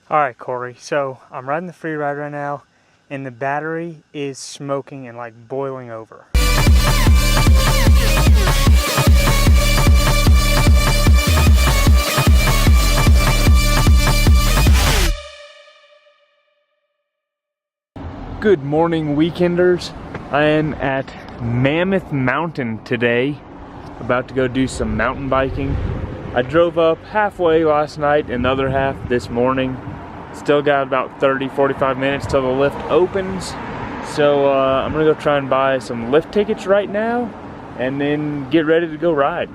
Alright, Corey, so I'm riding the free ride right now, and the battery is smoking and like boiling over. Good morning, weekenders. I am at Mammoth Mountain today, about to go do some mountain biking. I drove up halfway last night and the other half this morning. Still got about 30-45 minutes till the lift opens. So I'm gonna go try and buy some lift tickets right now and then get ready to go ride.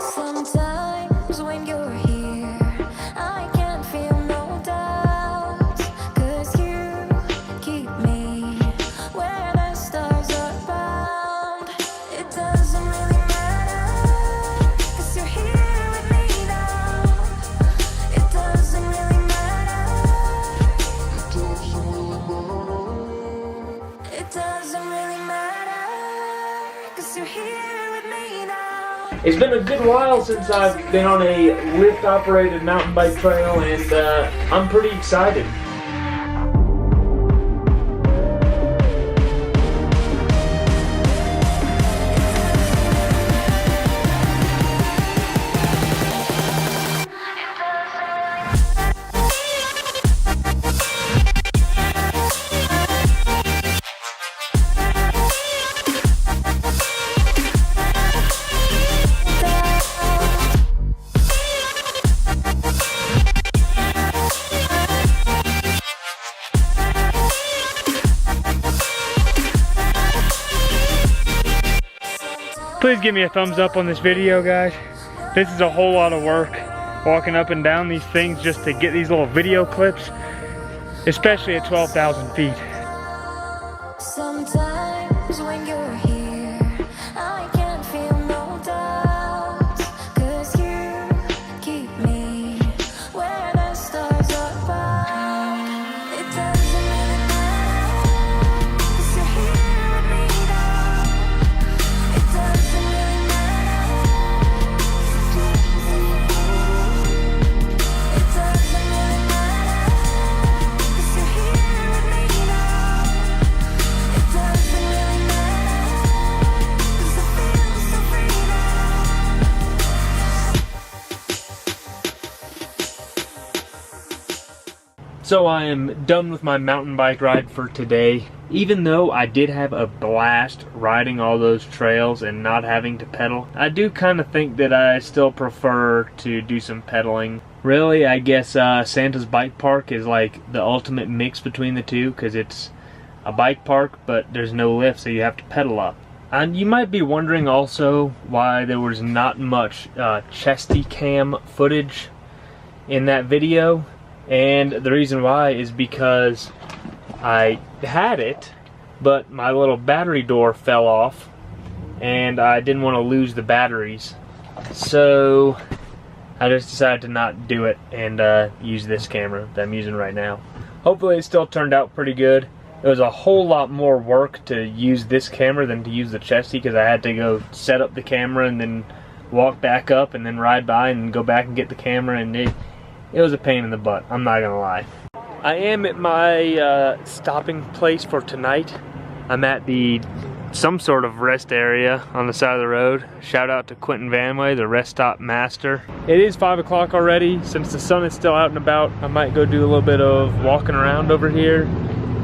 Sometimes when you're here, I can feel no doubt, 'cause you keep me where the stars are bound. It doesn't really matter, 'cause you're here with me now. It doesn't really matter. It doesn't really matter, 'cause you're here with me now. It's been a good while since I've been on a lift-operated mountain bike trail, and I'm pretty excited. Please give me a thumbs up on this video, guys. This is a whole lot of work, walking up and down these things just to get these little video clips, especially at 12,000 feet. Sometimes when you're here, I can feel no doubt, 'cause you keep me where the stars are bound. It doesn't really matter, 'cause you're here with me now. It doesn't really matter. It doesn't really matter, 'cause you're here with me now. It doesn't really matter, 'cause I feel so free now. So I am done with my mountain bike ride for today. Even though I did have a blast riding all those trails and not having to pedal, I do kind of think that I still prefer to do some pedaling. Really, I guess Santa's Bike Park is like the ultimate mix between the two, because it's a bike park but there's no lift, so you have to pedal up. And you might be wondering also why there was not much chesty cam footage in that video. And the reason why is because I had it, but my little battery door fell off and I didn't want to lose the batteries. So I just decided to not do it and use this camera that I'm using right now. Hopefully it still turned out pretty good. It was a whole lot more work to use this camera than to use the chesty, because I had to go set up the camera and then walk back up and then ride by and go back and get the camera, and it was a pain in the butt, I'm not gonna lie. I am at my stopping place for tonight. I'm at some sort of rest area on the side of the road. Shout out to Quentin Vanway, the rest stop master. It is 5 o'clock already. Since the sun is still out and about, I might go do a little bit of walking around over here,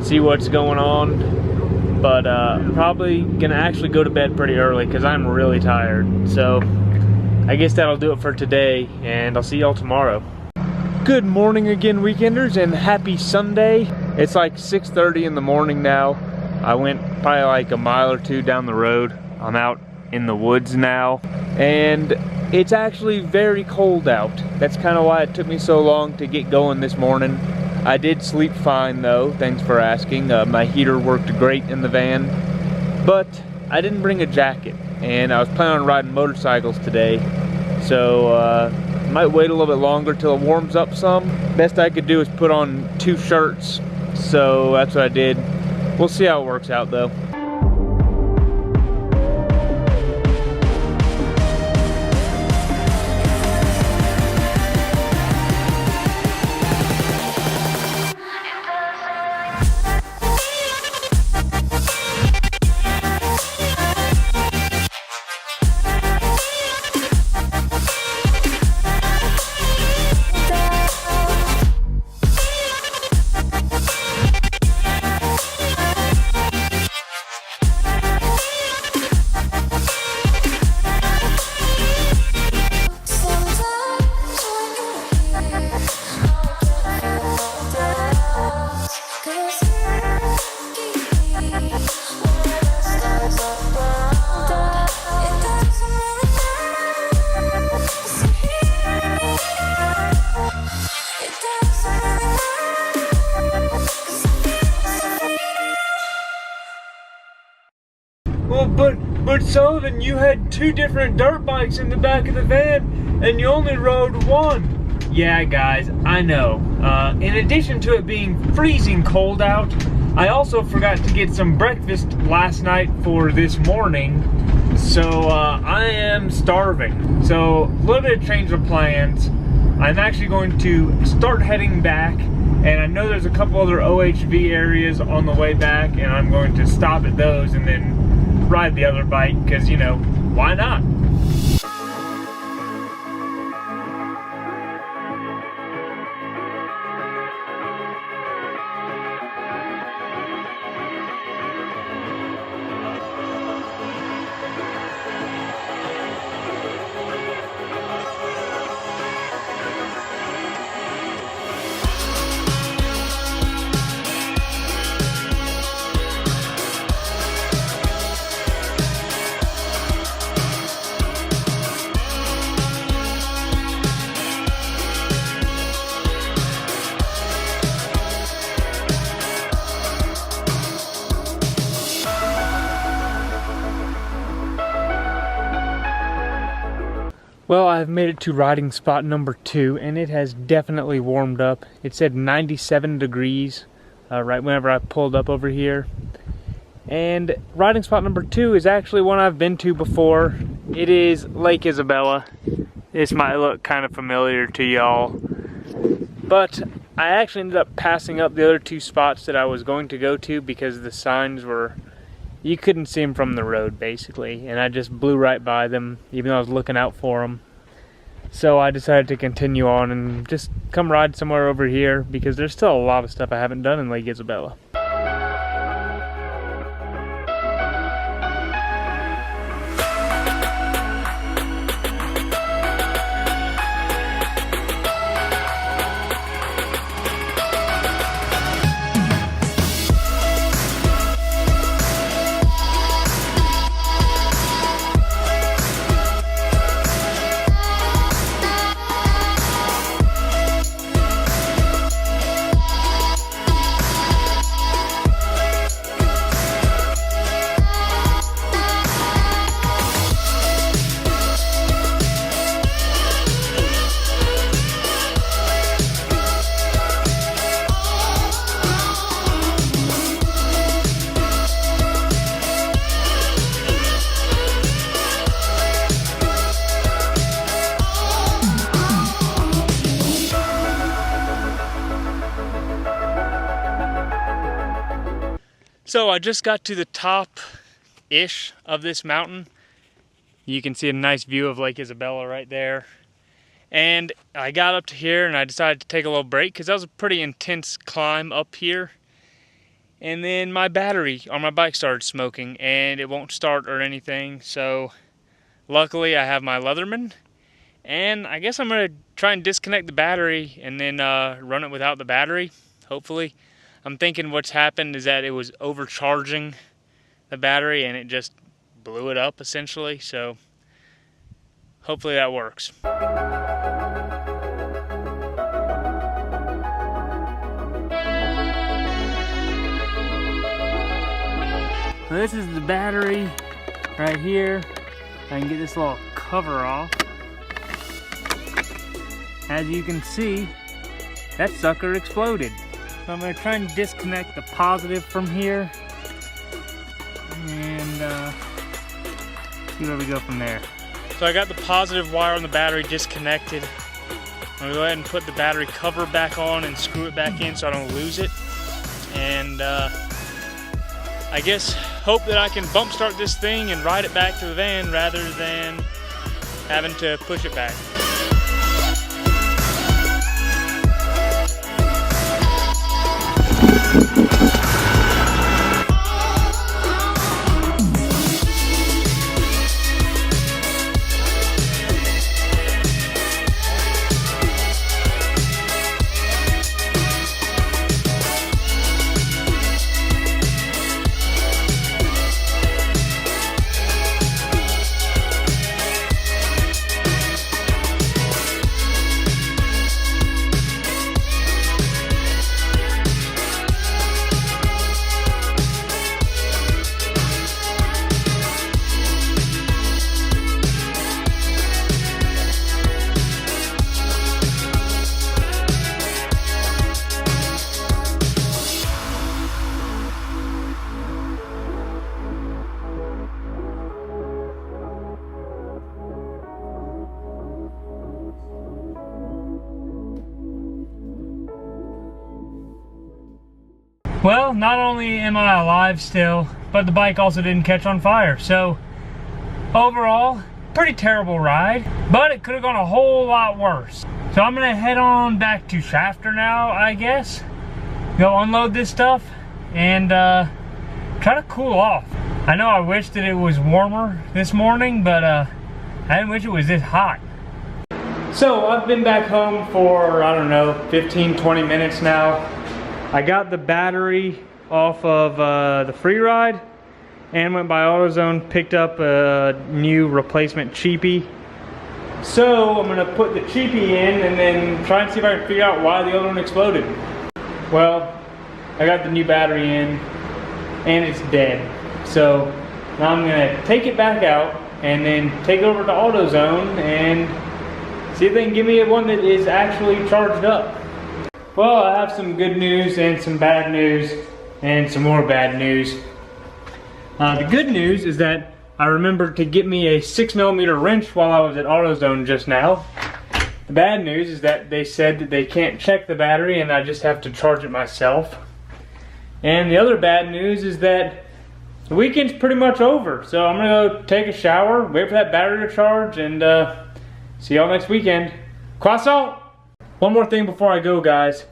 see what's going on. But I'm probably gonna actually go to bed pretty early because I'm really tired. So I guess that'll do it for today, and I'll see y'all tomorrow. Good morning again, weekenders, and happy Sunday. It's like 6:30 in the morning now. I went probably like a mile or two down the road. I'm out in the woods now, and it's actually very cold out. That's kind of why it took me so long to get going this morning. I did sleep fine though, thanks for asking. My heater worked great in the van, but I didn't bring a jacket, and I was planning on riding motorcycles today, so might wait a little bit longer till it warms up some. Best I could do is put on 2 shirts, so that's what I did. We'll see how it works out though. Well, but Sullivan, you had 2 different dirt bikes in the back of the van, and you only rode one. Yeah, guys, I know. In addition to it being freezing cold out, I also forgot to get some breakfast last night for this morning, so I am starving. So, a little bit of change of plans. I'm actually going to start heading back, and I know there's a couple other OHV areas on the way back, and I'm going to stop at those and then ride the other bike, because, you know, why not? Well, I've made it to riding spot number 2, and it has definitely warmed up. It said 97 degrees right whenever I pulled up over here. And riding spot number 2 is actually one I've been to before. It is Lake Isabella. This might look kind of familiar to y'all. But I actually ended up passing up the other 2 spots that I was going to go to because the signs were, you couldn't see them from the road basically, and I just blew right by them even though I was looking out for them. So I decided to continue on and just come ride somewhere over here because there's still a lot of stuff I haven't done in Lake Isabella. So I just got to the top-ish of this mountain. You can see a nice view of Lake Isabella right there. And I got up to here and I decided to take a little break because that was a pretty intense climb up here. And then my battery on my bike started smoking and it won't start or anything. So luckily I have my Leatherman. And I guess I'm going to try and disconnect the battery and then run it without the battery, hopefully. I'm thinking what's happened is that it was overcharging the battery and it just blew it up essentially, so hopefully that works. Well, this is the battery right here. I can get this little cover off. As you can see, that sucker exploded. So I'm going to try and disconnect the positive from here and see where we go from there. So I got the positive wire on the battery disconnected. I'm gonna go ahead and put the battery cover back on and screw it back in so I don't lose it. And I guess hope that I can bump start this thing and ride it back to the van rather than having to push it back. Well, not only am I alive still, but the bike also didn't catch on fire. So overall, pretty terrible ride, but it could have gone a whole lot worse. So I'm gonna head on back to Shafter now, I guess. Go unload this stuff and try to cool off. I know I wish that it was warmer this morning, but I didn't wish it was this hot. So I've been back home for, I don't know, 15-20 minutes now. I got the battery off of the Freeride and went by AutoZone, picked up a new replacement cheapie. So I'm gonna put the cheapie in and then try and see if I can figure out why the other one exploded. Well, I got the new battery in and it's dead. So now I'm gonna take it back out and then take it over to AutoZone and see if they can give me one that is actually charged up. Well, I have some good news and some bad news and some more bad news. The good news is that I remembered to get me a 6mm wrench while I was at AutoZone just now. The bad news is that they said that they can't check the battery and I just have to charge it myself. And the other bad news is that the weekend's pretty much over. So I'm gonna go take a shower, wait for that battery to charge, and see y'all next weekend. Croissant! One more thing before I go, guys.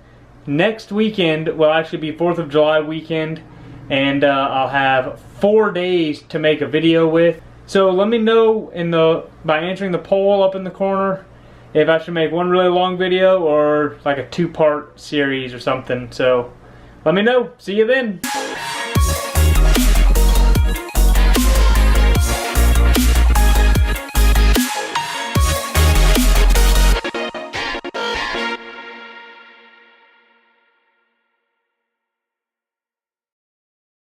Next weekend will actually be 4th of July weekend, and I'll have 4 days to make a video with. So let me know by answering the poll up in the corner if I should make one really long video or like a 2-part series or something. So let me know. See you then.